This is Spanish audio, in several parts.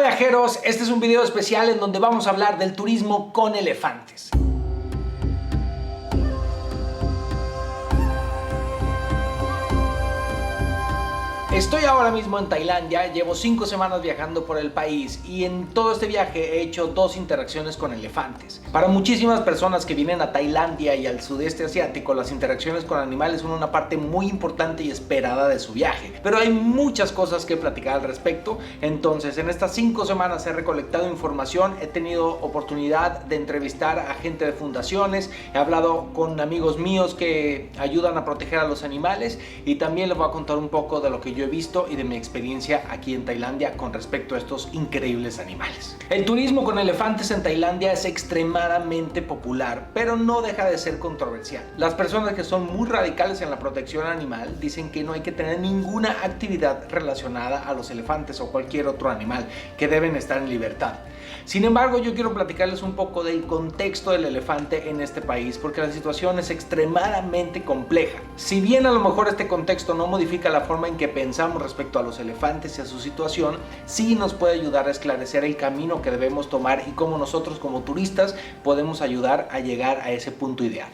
viajeros, este es un video especial en donde vamos a hablar del turismo con elefantes. Estoy ahora mismo en Tailandia, llevo 5 semanas viajando por el país y en todo este viaje he hecho 2 interacciones con elefantes. Para muchísimas personas que vienen a Tailandia y al sudeste asiático, las interacciones con animales son una parte muy importante y esperada de su viaje. Pero hay muchas cosas que platicar al respecto, entonces en estas 5 semanas he recolectado información, he tenido oportunidad de entrevistar a gente de fundaciones, he hablado con amigos míos que ayudan a proteger a los animales y también les voy a contar un poco de lo que yo he visto y de mi experiencia aquí en Tailandia con respecto a estos increíbles animales. El turismo con elefantes en Tailandia es extremadamente popular, pero no deja de ser controversial. Las personas que son muy radicales en la protección animal dicen que no hay que tener ninguna actividad relacionada a los elefantes o cualquier otro animal, que deben estar en libertad. Sin embargo, yo quiero platicarles un poco del contexto del elefante en este país, porque la situación es extremadamente compleja. Si bien a lo mejor este contexto no modifica la forma en que pensamos respecto a los elefantes y a su situación, sí nos puede ayudar a esclarecer el camino que debemos tomar y cómo nosotros como turistas podemos ayudar a llegar a ese punto ideal.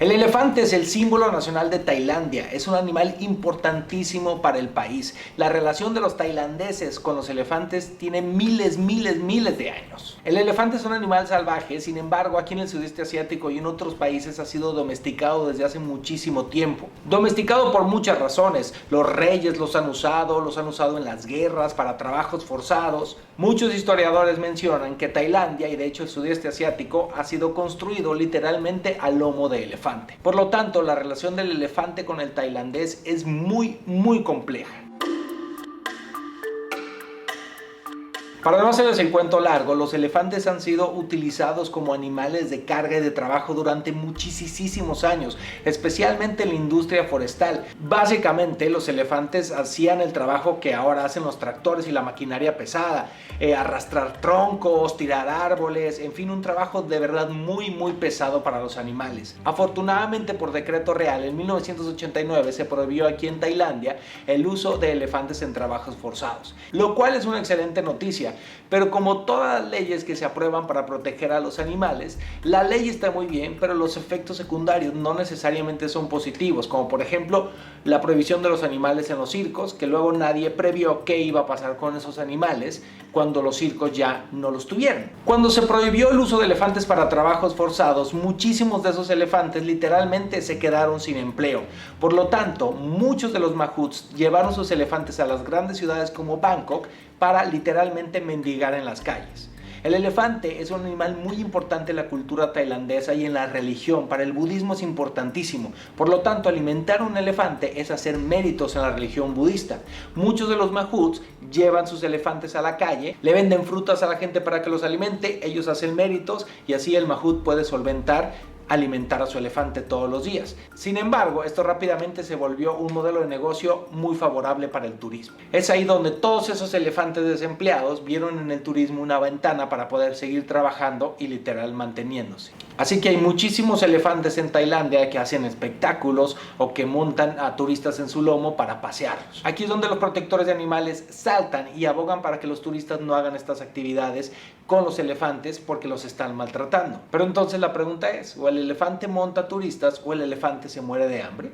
El elefante es el símbolo nacional de Tailandia, es un animal importantísimo para el país. La relación de los tailandeses con los elefantes tiene miles de años. El elefante es un animal salvaje, sin embargo aquí en el sudeste asiático y en otros países ha sido domesticado desde hace muchísimo tiempo. Domesticado por muchas razones, los reyes los han usado en las guerras, para trabajos forzados. Muchos historiadores mencionan que Tailandia y de hecho el sudeste asiático ha sido construido literalmente a lomo de elefante. Por lo tanto, la relación del elefante con el tailandés es muy compleja. Para no hacerles el cuento largo, los elefantes han sido utilizados como animales de carga y de trabajo durante muchísimos años, especialmente en la industria forestal. Básicamente, los elefantes hacían el trabajo que ahora hacen los tractores y la maquinaria pesada, arrastrar troncos, tirar árboles, en fin, un trabajo de verdad muy pesado para los animales. Afortunadamente, por decreto real, en 1989 se prohibió aquí en Tailandia el uso de elefantes en trabajos forzados, lo cual es una excelente noticia. Pero como todas las leyes que se aprueban para proteger a los animales, la ley está muy bien, pero los efectos secundarios no necesariamente son positivos, como por ejemplo la prohibición de los animales en los circos, que luego nadie previó qué iba a pasar con esos animales cuando los circos ya no los tuvieron. Cuando se prohibió el uso de elefantes para trabajos forzados, muchísimos de esos elefantes literalmente se quedaron sin empleo. Por lo tanto, muchos de los mahuts llevaron sus elefantes a las grandes ciudades como Bangkok para literalmente mendigar en las calles. El elefante es un animal muy importante en la cultura tailandesa y en la religión. Para el budismo es importantísimo. Por lo tanto, alimentar un elefante es hacer méritos en la religión budista. Muchos de los mahuts llevan sus elefantes a la calle, le venden frutas a la gente para que los alimente, ellos hacen méritos y así el mahut puede alimentar a su elefante todos los días. Sin embargo, esto rápidamente se volvió un modelo de negocio muy favorable para el turismo. Es ahí donde todos esos elefantes desempleados vieron en el turismo una ventana para poder seguir trabajando y literal manteniéndose. Así que hay muchísimos elefantes en Tailandia que hacen espectáculos o que montan a turistas en su lomo para pasearlos. Aquí es donde los protectores de animales saltan y abogan para que los turistas no hagan estas actividades con los elefantes porque los están maltratando. Pero entonces la pregunta es, ¿o el elefante monta turistas o el elefante se muere de hambre?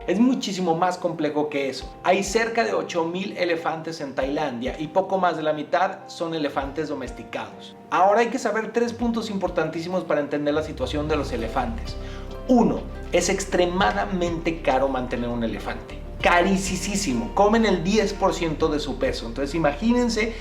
Es muchísimo más complejo que eso. Hay cerca de 8,000 elefantes en Tailandia y poco más de la mitad son elefantes domesticados. Ahora hay que saber 3 puntos importantísimos para entender la situación de los elefantes. 1. Es extremadamente caro mantener un elefante. Carísimo. Comen el 10% de su peso. Entonces imagínense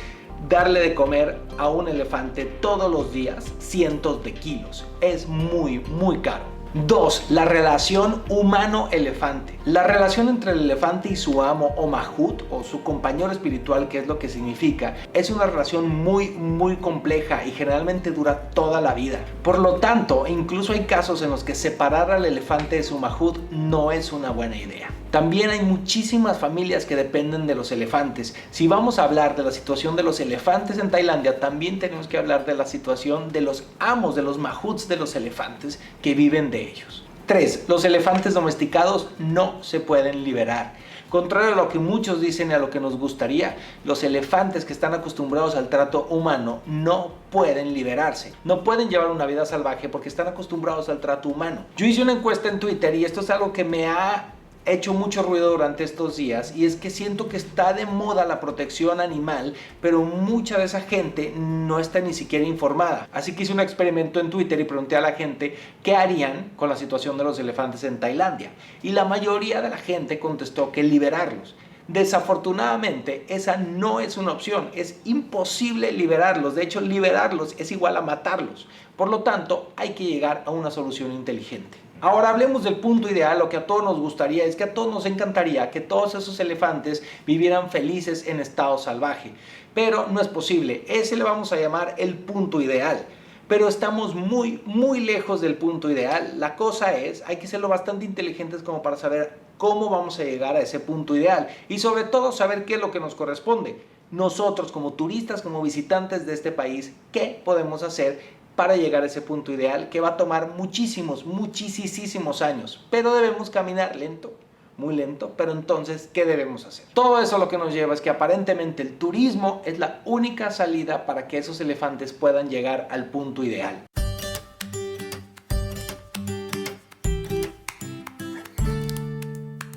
darle de comer a un elefante todos los días cientos de kilos. Es muy caro. 2. La relación humano-elefante. La relación entre el elefante y su amo o mahut o su compañero espiritual, que es lo que significa, es una relación muy compleja y generalmente dura toda la vida. Por lo tanto, incluso hay casos en los que separar al elefante de su mahut no es una buena idea. También hay muchísimas familias que dependen de los elefantes. Si vamos a hablar de la situación de los elefantes en Tailandia, también tenemos que hablar de la situación de los amos, de los mahuts de los elefantes que viven de ellos. 3. Los elefantes domesticados no se pueden liberar. Contrario a lo que muchos dicen y a lo que nos gustaría, los elefantes que están acostumbrados al trato humano no pueden liberarse. No pueden llevar una vida salvaje porque están acostumbrados al trato humano. Yo hice una encuesta en Twitter y esto es algo que me ha hecho mucho ruido durante estos días, y es que siento que está de moda la protección animal, pero mucha de esa gente no está ni siquiera informada. Así que hice un experimento en Twitter y pregunté a la gente qué harían con la situación de los elefantes en Tailandia, y la mayoría de la gente contestó que liberarlos. Desafortunadamente, esa no es una opción. Es imposible liberarlos. De hecho, liberarlos es igual a matarlos. Por lo tanto, hay que llegar a una solución inteligente. Ahora hablemos del punto ideal. Lo que a todos nos gustaría es que a todos nos encantaría que todos esos elefantes vivieran felices en estado salvaje. Pero no es posible. Ese le vamos a llamar el punto ideal. Pero estamos muy lejos del punto ideal. La cosa es, hay que serlo bastante inteligentes como para saber cómo vamos a llegar a ese punto ideal. Y sobre todo saber qué es lo que nos corresponde. Nosotros como turistas, como visitantes de este país, ¿qué podemos hacer para llegar a ese punto ideal que va a tomar muchísimos años? Pero debemos caminar lento. Muy lento, pero entonces, ¿qué debemos hacer? Todo eso lo que nos lleva es que aparentemente el turismo es la única salida para que esos elefantes puedan llegar al punto ideal.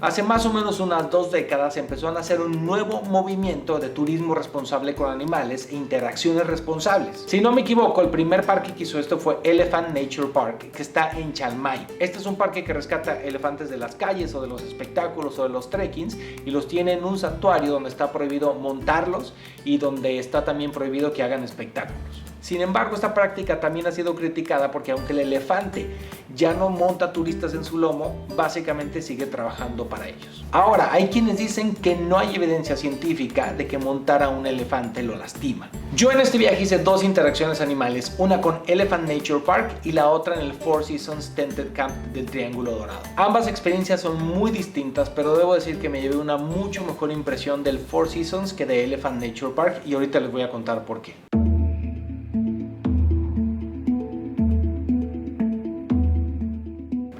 Hace más o menos unas 2 décadas empezó a nacer un nuevo movimiento de turismo responsable con animales e interacciones responsables. Si no me equivoco, el primer parque que hizo esto fue Elephant Nature Park, que está en Chiang Mai. Este es un parque que rescata elefantes de las calles o de los espectáculos o de los trekkings y los tiene en un santuario donde está prohibido montarlos y donde está también prohibido que hagan espectáculos. Sin embargo, esta práctica también ha sido criticada porque aunque el elefante ya no monta turistas en su lomo, básicamente sigue trabajando para ellos. Ahora, hay quienes dicen que no hay evidencia científica de que montar a un elefante lo lastima. Yo en este viaje hice 2 interacciones animales, una con Elephant Nature Park y la otra en el Four Seasons Tented Camp del Triángulo Dorado. Ambas experiencias son muy distintas, pero debo decir que me llevé una mucho mejor impresión del Four Seasons que de Elephant Nature Park, y ahorita les voy a contar por qué.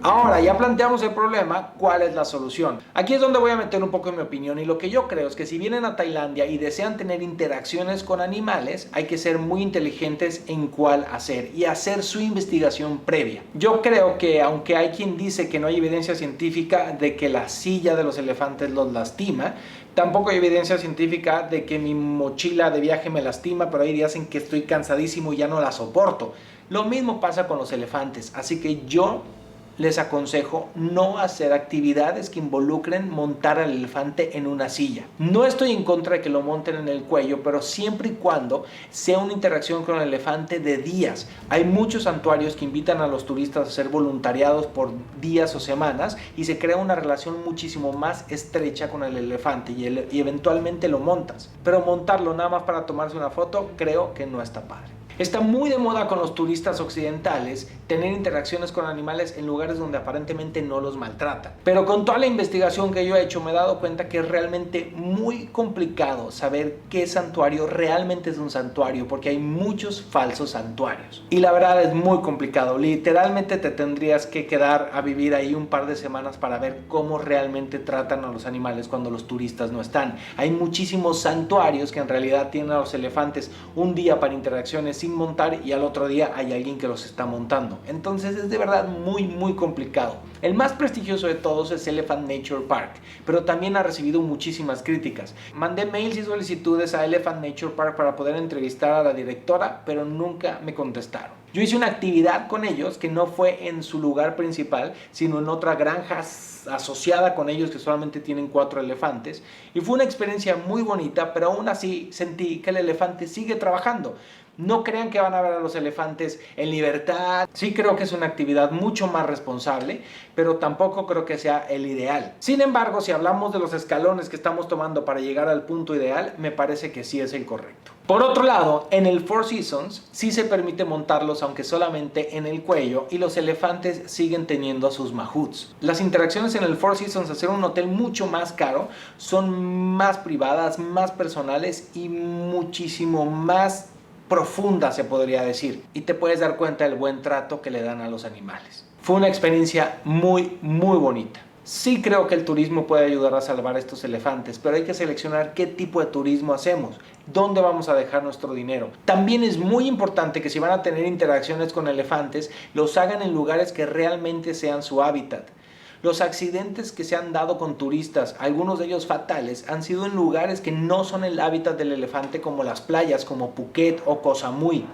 Ahora, ya planteamos el problema, ¿cuál es la solución? Aquí es donde voy a meter un poco de mi opinión, y lo que yo creo es que si vienen a Tailandia y desean tener interacciones con animales, hay que ser muy inteligentes en cuál hacer y hacer su investigación previa. Yo creo que aunque hay quien dice que no hay evidencia científica de que la silla de los elefantes los lastima, tampoco hay evidencia científica de que mi mochila de viaje me lastima, pero hay días en que estoy cansadísimo y ya no la soporto. Lo mismo pasa con los elefantes, así que yo les aconsejo no hacer actividades que involucren montar al elefante en una silla. No estoy en contra de que lo monten en el cuello, pero siempre y cuando sea una interacción con el elefante de días. Hay muchos santuarios que invitan a los turistas a ser voluntariados por días o semanas y se crea una relación muchísimo más estrecha con el elefante y eventualmente lo montas. Pero montarlo nada más para tomarse una foto, creo que no está padre. Está muy de moda con los turistas occidentales tener interacciones con animales en lugares donde aparentemente no los maltratan. Pero con toda la investigación que yo he hecho me he dado cuenta que es realmente muy complicado saber qué santuario realmente es un santuario, porque hay muchos falsos santuarios. Y la verdad es muy complicado. Literalmente te tendrías que quedar a vivir ahí un par de semanas para ver cómo realmente tratan a los animales cuando los turistas no están. Hay muchísimos santuarios que en realidad tienen a los elefantes un día para interacciones sin montar y al otro día hay alguien que los está montando. Entonces es de verdad muy complicado. El más prestigioso de todos es Elephant Nature Park, pero también ha recibido muchísimas críticas. Mandé mails y solicitudes a Elephant Nature Park para poder entrevistar a la directora, pero nunca me contestaron. Yo hice una actividad con ellos que no fue en su lugar principal, sino en otra granja asociada con ellos que solamente tienen 4 elefantes, y fue una experiencia muy bonita, pero aún así sentí que el elefante sigue trabajando. No crean que van a ver a los elefantes en libertad. Sí creo que es una actividad mucho más responsable, pero tampoco creo que sea el ideal. Sin embargo, si hablamos de los escalones que estamos tomando para llegar al punto ideal, me parece que sí es el correcto. Por otro lado, en el Four Seasons sí se permite montarlos, aunque solamente en el cuello, y los elefantes siguen teniendo a sus mahuts. Las interacciones en el Four Seasons, al ser un hotel mucho más caro, son más privadas, más personales y muchísimo más profunda, se podría decir, y te puedes dar cuenta del buen trato que le dan a los animales. Fue una experiencia muy bonita. Sí creo que el turismo puede ayudar a salvar estos elefantes, pero hay que seleccionar qué tipo de turismo hacemos, dónde vamos a dejar nuestro dinero. También es muy importante que si van a tener interacciones con elefantes, los hagan en lugares que realmente sean su hábitat. Los accidentes que se han dado con turistas, algunos de ellos fatales, han sido en lugares que no son el hábitat del elefante, como las playas, como Phuket o Koh Samui.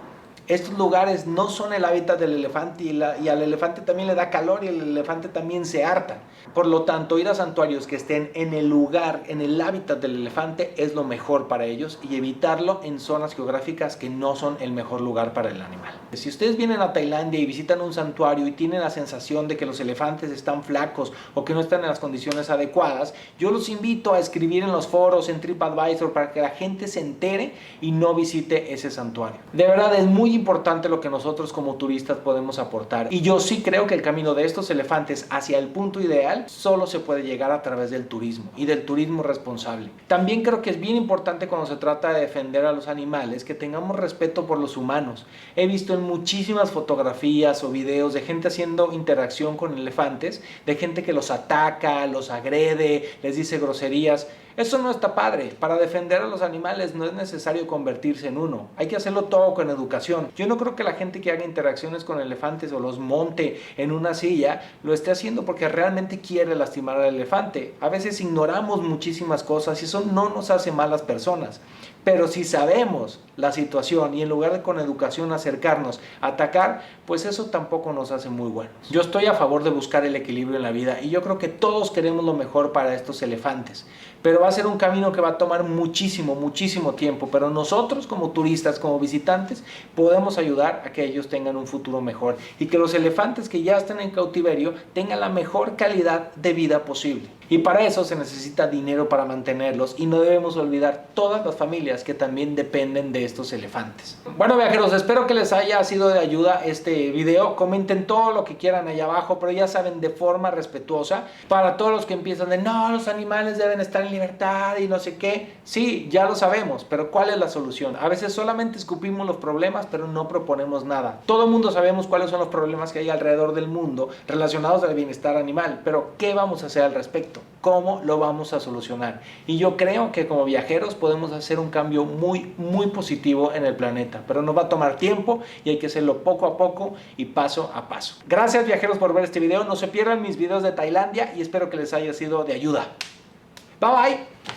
Estos lugares no son el hábitat del elefante y al elefante también le da calor y el elefante también se harta. Por lo tanto, ir a santuarios que estén en el lugar, en el hábitat del elefante es lo mejor para ellos, y evitarlo en zonas geográficas que no son el mejor lugar para el animal. Si ustedes vienen a Tailandia y visitan un santuario y tienen la sensación de que los elefantes están flacos o que no están en las condiciones adecuadas, yo los invito a escribir en los foros, en TripAdvisor, para que la gente se entere y no visite ese santuario. De verdad es muy importante lo que nosotros como turistas podemos aportar, y yo sí creo que el camino de estos elefantes hacia el punto ideal solo se puede llegar a través del turismo, y del turismo responsable. También creo que es bien importante, cuando se trata de defender a los animales, que tengamos respeto por los humanos. He visto en muchísimas fotografías o videos de gente haciendo interacción con elefantes, de gente que los ataca, los agrede, les dice groserías. Eso no está padre. Para defender a los animales no es necesario convertirse en uno. Hay que hacerlo todo con educación. Yo no creo que la gente que haga interacciones con elefantes o los monte en una silla lo esté haciendo porque realmente quiere lastimar al elefante. A veces ignoramos muchísimas cosas y eso no nos hace malas personas. Pero si sabemos la situación y en lugar de con educación acercarnos a atacar, pues eso tampoco nos hace muy buenos. Yo estoy a favor de buscar el equilibrio en la vida y yo creo que todos queremos lo mejor para estos elefantes. Pero va a ser un camino que va a tomar muchísimo tiempo. Pero nosotros como turistas, como visitantes, podemos ayudar a que ellos tengan un futuro mejor y que los elefantes que ya están en cautiverio tengan la mejor calidad de vida posible. Y para eso se necesita dinero para mantenerlos, y no debemos olvidar todas las familias que también dependen de estos elefantes. Bueno, viajeros, espero que les haya sido de ayuda este video. Comenten todo lo que quieran allá abajo, pero ya saben, de forma respetuosa. Para todos los que empiezan de no, los animales deben estar en libertad y no sé qué. Sí, ya lo sabemos, pero ¿cuál es la solución? A veces solamente escupimos los problemas, pero no proponemos nada. Todo el mundo sabemos cuáles son los problemas que hay alrededor del mundo relacionados al bienestar animal, pero ¿qué vamos a hacer al respecto? ¿Cómo lo vamos a solucionar? Y yo creo que como viajeros podemos hacer un cambio muy positivo en el planeta, pero nos va a tomar tiempo y hay que hacerlo poco a poco y paso a paso. Gracias, viajeros, por ver este video. No se pierdan mis videos de Tailandia y espero que les haya sido de ayuda. Bye bye.